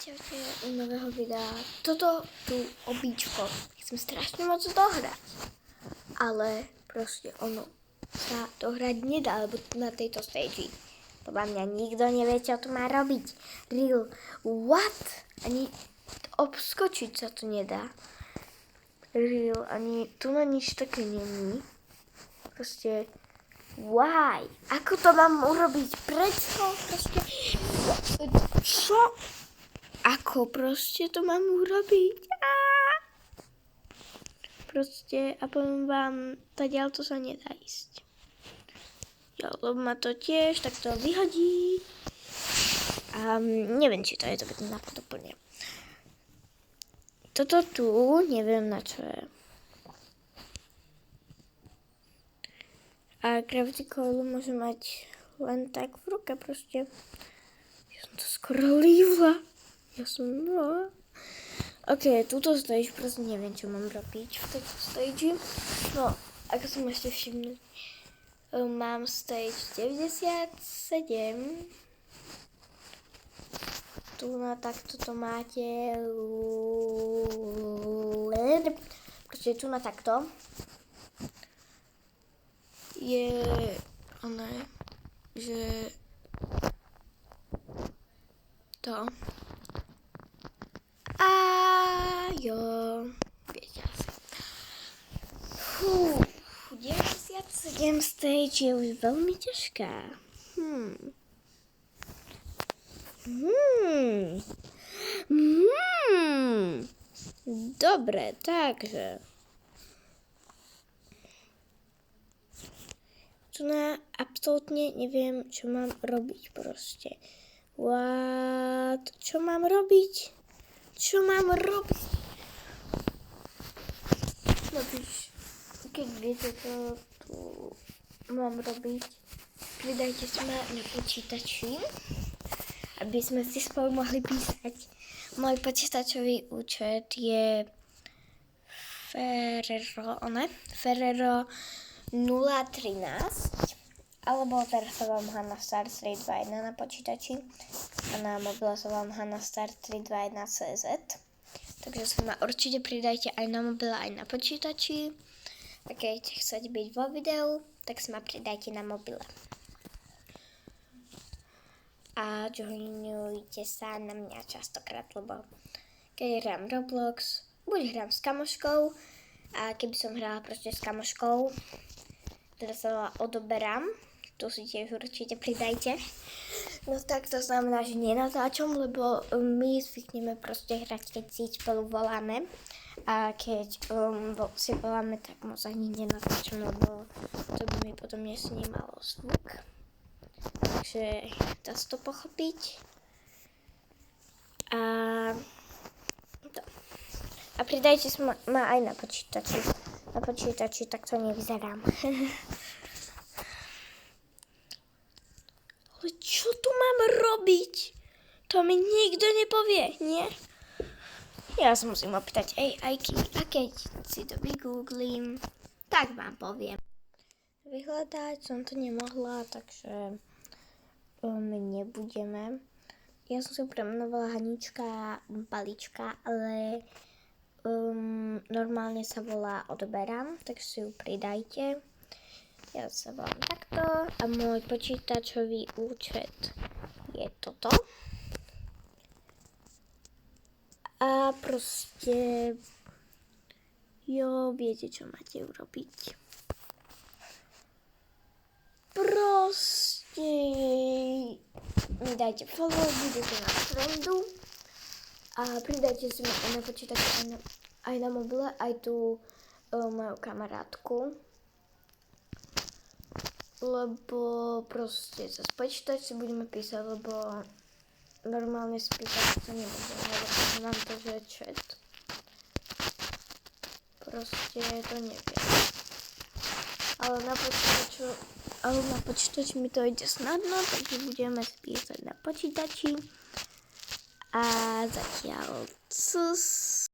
Čaute u nového videa. Toto tu obíčko chcem strašne moc dohrať. Ale proste ono sa dohrať nedá, lebo na tejto stage podľa mňa nikto nevie, čo tu má robiť. Real, what? Ani obskočiť sa to nedá. Real, ani tu na nič také není. Proste, why? Ako to mám urobiť? Prečo? Proste, čo? Ako proste to mám urobiť? Proste, a poviem vám, tadiaľ to sa nedá ísť. Lebo ma to tiež takto vyhodí. A neviem, či to je dobrý nápad úplne. Toto tu, neviem na čo je. A Gravity Coil môže mať len tak v ruke proste. Ja som to skoro lívala. Ok, túto stage proste neviem, čo mám robiť v tejto stage. No, ako som ešte všimnul, mám stage 97. Tu na takto to máte. Proste tu na takto je že to. A jo, viete asi. 97 stage je už veľmi ťažká. Dobre, takže tu na absolútne neviem, čo mám robiť proste. What? Čo mám robiť? No keď viete, čo tu mám robiť, pridajte sa ma na počítači, aby sme si spolu mohli písať. Môj počítačový účet je Ferrero 013, alebo teraz sa vám Hanna Star 321 na počítači a na mobile sa vám Hanna Star 321 CZ. Takže sa ma určite pridajte aj na mobile, aj na počítači. A keď chcete byť vo videu, tak sa ma pridajte na mobile. A joinujte sa na mňa častokrát, lebo keď hrám Roblox, buď hrám s kamoškou, a keby som hrala proste s kamoškou, teraz sa odoberám, tu si tiež určite pridajte. No tak to znamená, že nenatáčam, lebo my zvykneme proste hrať, keď si spolu voláme. A keď si voláme, tak moc ani nenatáčam, lebo to by mi potom nesnímalo zvuk. Takže dá sa to pochopiť. A pridajte sa ma aj na počítači. Na počítači takto nevyzerám. Ale čo tu mám robiť? To mi nikto nepovie, nie? Ja sa musím opýtať AI-ky a keď si to vygooglím, tak vám poviem. Vyhľadať som to nemohla, takže nebudeme. Ja som si premenovala Hanička Balička, ale normálne sa volá Odoberám, takže si ju pridajte. Ja sa volám takto a môj počítačový účet je toto. A proste viete, čo máte urobiť. Proste mi dajte follow, budete na friendu a pridajte si ma aj na počítač, aj na mobile, aj tú moju kamarátku. Lebo proste sa počítať si budeme písať, lebo normálne si písať sa nebudem, lebo mám to, že je chat. Proste to neviem. Ale na počítači mi to ide snadno, takže budeme písať na počítači. A zatiaľ cus.